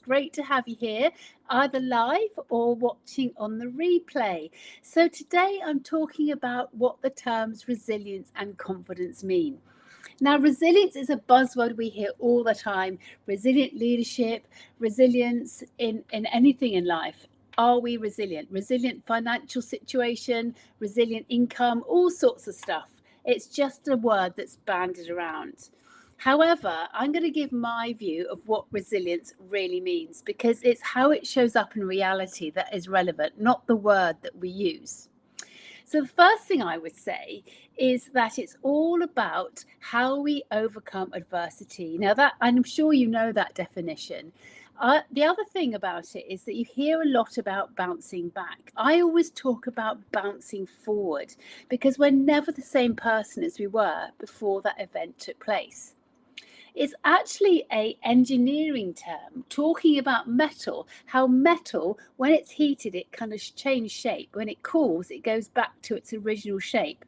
great to have you here, either live or watching on the replay. So today I'm talking about what the terms resilience and confidence mean. Now, resilience is a buzzword we hear all the time. Resilient leadership, resilience in anything in life. Are we resilient? Resilient financial situation, resilient income, all sorts of stuff. It's just a word that's bandied around. However, I'm going to give my view of what resilience really means, because it's how it shows up in reality that is relevant, not the word that we use. So the first thing I would say is that it's all about how we overcome adversity. Now, that I'm sure you know that definition. The other thing about it is that you hear a lot about bouncing back. I always talk about bouncing forward, because we're never the same person as we were before that event took place. It's actually an engineering term talking about metal, how metal, when it's heated, it kind of changes shape. When it cools, it goes back to its original shape.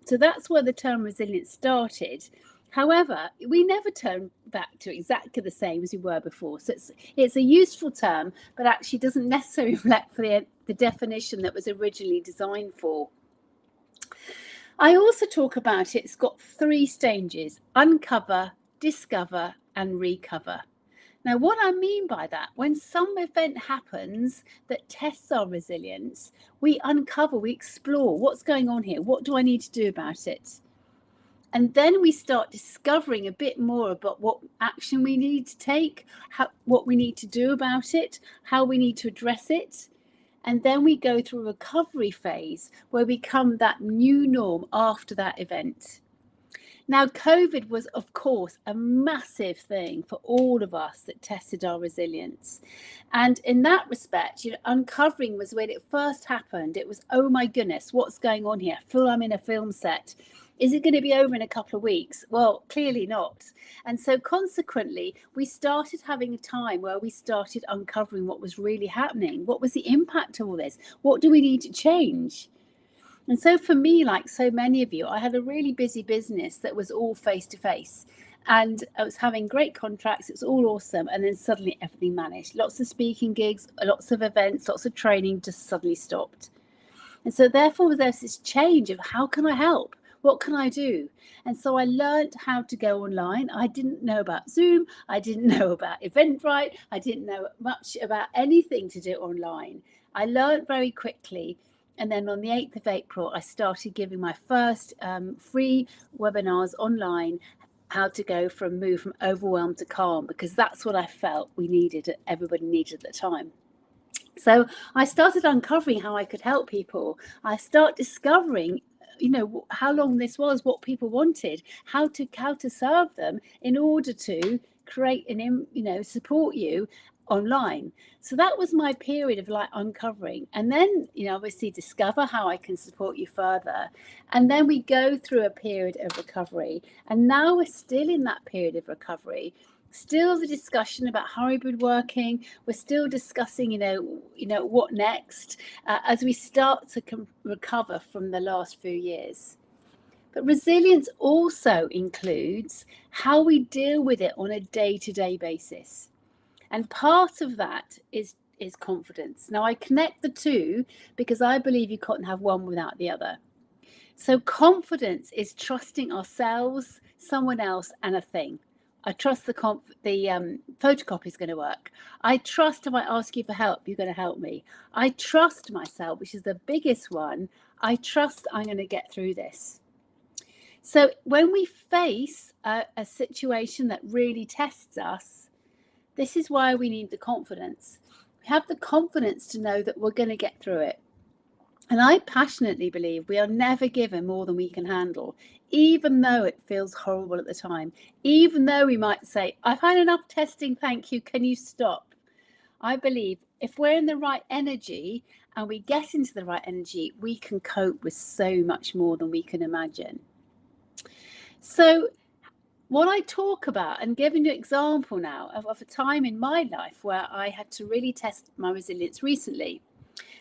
So that's where the term resilience started. However, we never turn back to exactly the same as we were before. So it's a useful term, but actually doesn't necessarily reflect for the definition that was originally designed for. I also talk about it's got 3 stages: uncover, discover, and recover. Now, what I mean by that, when some event happens that tests our resilience, we uncover, we explore what's going on here. What do I need to do about it? And then we start discovering a bit more about what action we need to take, what we need to do about it, how we need to address it. And then we go through a recovery phase where we become that new norm after that event. Now, COVID was, of course, a massive thing for all of us that tested our resilience. And in that respect, uncovering was when it first happened. It was, oh my goodness, what's going on here? I feel I'm in a film set. Is it going to be over in a couple of weeks? Well, clearly not. And so consequently, we started having a time where we started uncovering what was really happening. What was the impact of all this? What do we need to change? And so for me, like so many of you, I had a really busy business that was all face-to-face. And I was having great contracts. It was all awesome. And then suddenly everything vanished. Lots of speaking gigs, lots of events, lots of training just suddenly stopped. And so therefore, there's this change of how can I help? What can I do? And so I learned how to go online. I didn't know about Zoom. I didn't know about Eventbrite. I didn't know much about anything to do online. I learned very quickly. And then on the 8th of April, I started giving my first free webinars online, how to move from overwhelmed to calm, because that's what I felt everybody needed at the time. So I started uncovering how I could help people. I start discovering how long this was, what people wanted, how to serve them in order to create and support you online. So that was my period of uncovering, and then obviously discover how I can support you further. And then we go through a period of recovery, and now we're still in that period of recovery. Still the discussion about hybrid working. We're still discussing, what next as we start to recover from the last few years. But resilience also includes how we deal with it on a day-to-day basis. And part of that is confidence. Now, I connect the two because I believe you can't have one without the other. So confidence is trusting ourselves, someone else, and a thing. I trust the photocopy is going to work. I trust if I ask you for help, you're going to help me. I trust myself, which is the biggest one. I trust I'm going to get through this. So when we face a situation that really tests us, this is why we need the confidence. We have the confidence to know that we're going to get through it. And I passionately believe we are never given more than we can handle, even though it feels horrible at the time, even though we might say, I've had enough testing, thank you, can you stop? I believe if we're in the right energy and we get into the right energy, we can cope with so much more than we can imagine. So what I talk about, and giving you an example now of a time in my life where I had to really test my resilience recently.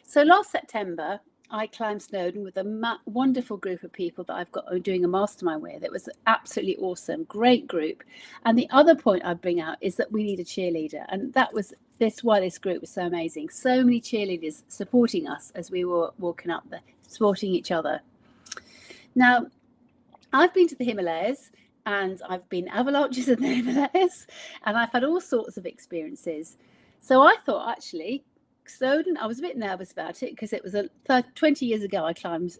So last September, I climbed Snowdon with a wonderful group of people that I've got doing a mastermind with. It was absolutely awesome, great group. And the other point I'd bring out is that we need a cheerleader. And that was why this group was so amazing. So many cheerleaders supporting us as we were walking up there, supporting each other. Now, I've been to the Himalayas and I've been avalanches in the Himalayas and I've had all sorts of experiences. So I thought, actually, Snowdon, I was a bit nervous about it because it was 20 years ago I climbed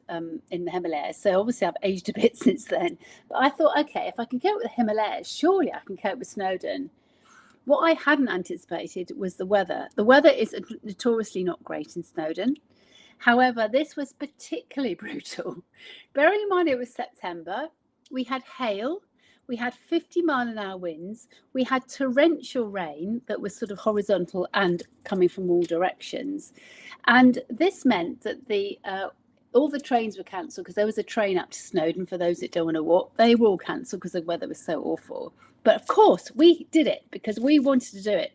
in the Himalayas. So obviously I've aged a bit since then. But I thought, okay, if I can cope with the Himalayas, surely I can cope with Snowdon. What I hadn't anticipated was the weather. The weather is notoriously not great in Snowdon. However, this was particularly brutal. Bearing in mind it was September, we had hail, we had 50-mile-an-hour winds, we had torrential rain that was sort of horizontal and coming from all directions. And this meant that all the trains were cancelled because there was a train up to Snowdon for those that don't want to walk. They were all cancelled because the weather was so awful. But of course, we did it because we wanted to do it.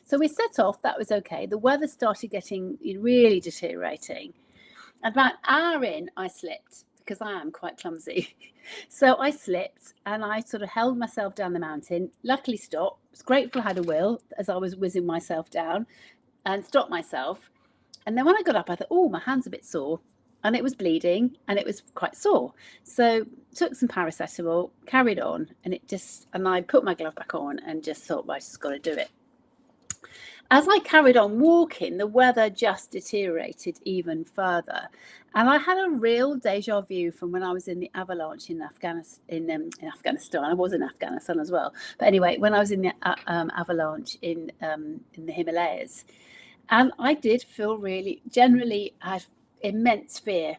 So we set off, that was okay. The weather started getting really deteriorating. About an hour in, I slipped because I am quite clumsy. So I slipped and I sort of held myself down the mountain, luckily stopped. I was grateful I had a will as I was whizzing myself down and stopped myself. And then when I got up, I thought, oh, my hand's a bit sore. And it was bleeding and it was quite sore. So took some paracetamol, carried on, and I put my glove back on and just thought, well, I just got to do it. As I carried on walking, the weather just deteriorated even further. And I had a real deja vu from when I was in the avalanche in Afghanistan. I was in Afghanistan as well. But anyway, when I was in the avalanche in the Himalayas. And I did feel generally, I had immense fear.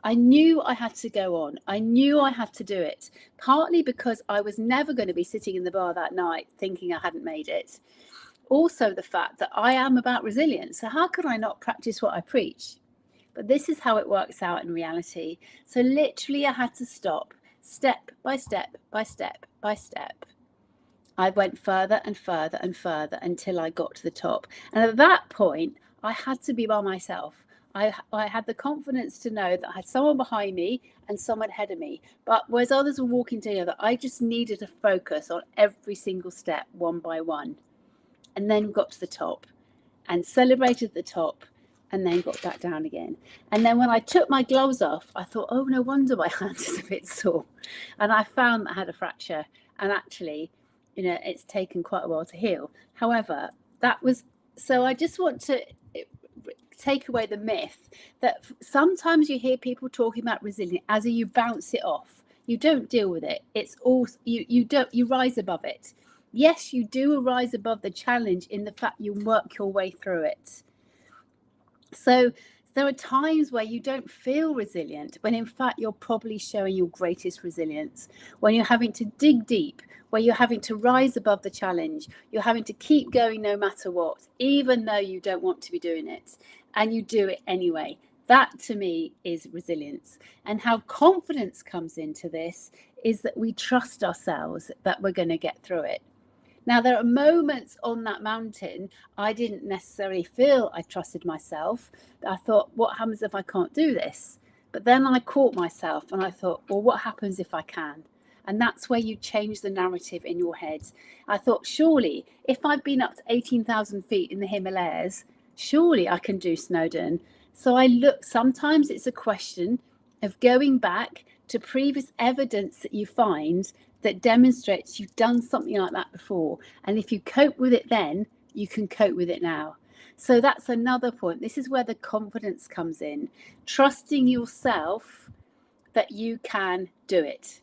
I knew I had to go on. I knew I had to do it, partly because I was never going to be sitting in the bar that night thinking I hadn't made it. Also, the fact that I am about resilience. So how could I not practice what I preach? But this is how it works out in reality. So literally I had to stop step by step by step by step. I went further and further and further until I got to the top. And at that point, I had to be by myself. I had the confidence to know that I had someone behind me and someone ahead of me. But whereas others were walking together, I just needed to focus on every single step one by one. And then got to the top and celebrated the top and then got back down again. And then when I took my gloves off, I thought, oh, no wonder my hand is a bit sore. And I found that I had a fracture. And actually, it's taken quite a while to heal. However, so I just want to take away the myth that sometimes you hear people talking about resilience as you bounce it off. You don't deal with it. It's all, you rise above it. Yes, you do rise above the challenge in the fact you work your way through it. So there are times where you don't feel resilient, when in fact you're probably showing your greatest resilience, when you're having to dig deep, where you're having to rise above the challenge, you're having to keep going no matter what, even though you don't want to be doing it, and you do it anyway. That to me is resilience. And how confidence comes into this is that we trust ourselves that we're going to get through it. Now, there are moments on that mountain I didn't necessarily feel I trusted myself. I thought, what happens if I can't do this? But then I caught myself and I thought, well, what happens if I can? And that's where you change the narrative in your head. I thought, surely, if I've been up to 18,000 feet in the Himalayas, surely I can do Snowdon. So sometimes it's a question of going back to previous evidence that you find that demonstrates you've done something like that before. And if you cope with it then, you can cope with it now. So that's another point. This is where the confidence comes in. Trusting yourself that you can do it.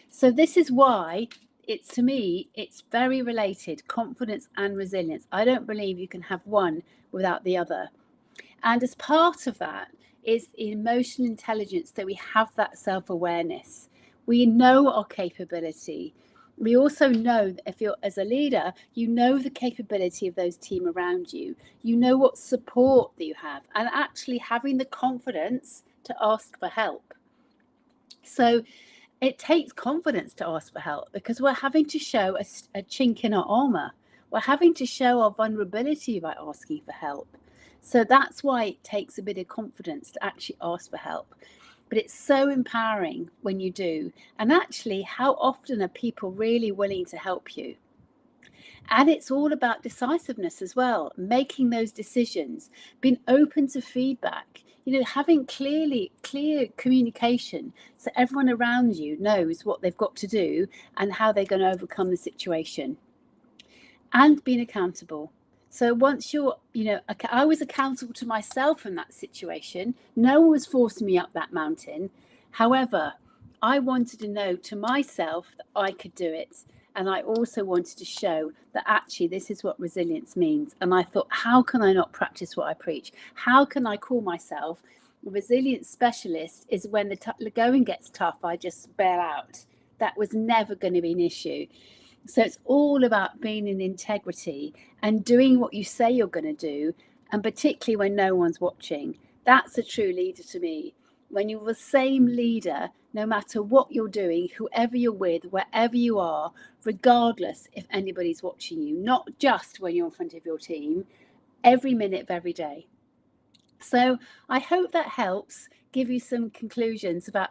So this is why to me, it's very related, confidence and resilience. I don't believe you can have one without the other. And as part of that is emotional intelligence, that we have that self-awareness. We know our capability. We also know that if you're, as a leader, you know the capability of those team around you. You know what support that you have, and actually having the confidence to ask for help. So it takes confidence to ask for help because we're having to show a chink in our armor. We're having to show our vulnerability by asking for help. So that's why it takes a bit of confidence to actually ask for help. But it's so empowering when you do. And actually, how often are people really willing to help you? And it's all about decisiveness as well, making those decisions, being open to feedback, having clear communication so everyone around you knows what they've got to do and how they're going to overcome the situation, and being accountable. So once you're, I was accountable to myself in that situation. No one was forcing me up that mountain. However, I wanted to know to myself that I could do it. And I also wanted to show that actually this is what resilience means. And I thought, how can I not practice what I preach? How can I call myself a resilience specialist? Is when the going gets tough, I just bail out. That was never going to be an issue. So it's all about being in integrity and doing what you say you're going to do, and particularly when no one's watching. That's a true leader to me. When you're the same leader, no matter what you're doing, whoever you're with, wherever you are, regardless if anybody's watching you, not just when you're in front of your team, every minute of every day. So I hope that helps give you some conclusions about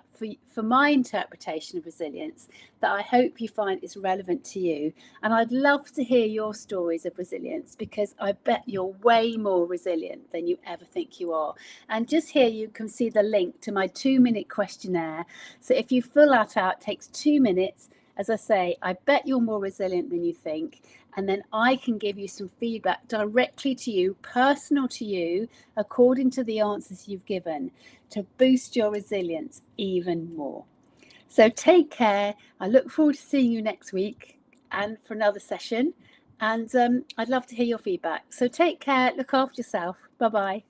for my interpretation of resilience that I hope you find is relevant to you. And I'd love to hear your stories of resilience, because I bet you're way more resilient than you ever think you are. And just here you can see the link to my 2-minute questionnaire. So if you fill that out, it takes 2 minutes. As I say, I bet you're more resilient than you think. And then I can give you some feedback directly to you, personal to you, according to the answers you've given, to boost your resilience even more. So take care. I look forward to seeing you next week and for another session. And I'd love to hear your feedback. So take care. Look after yourself. Bye-bye.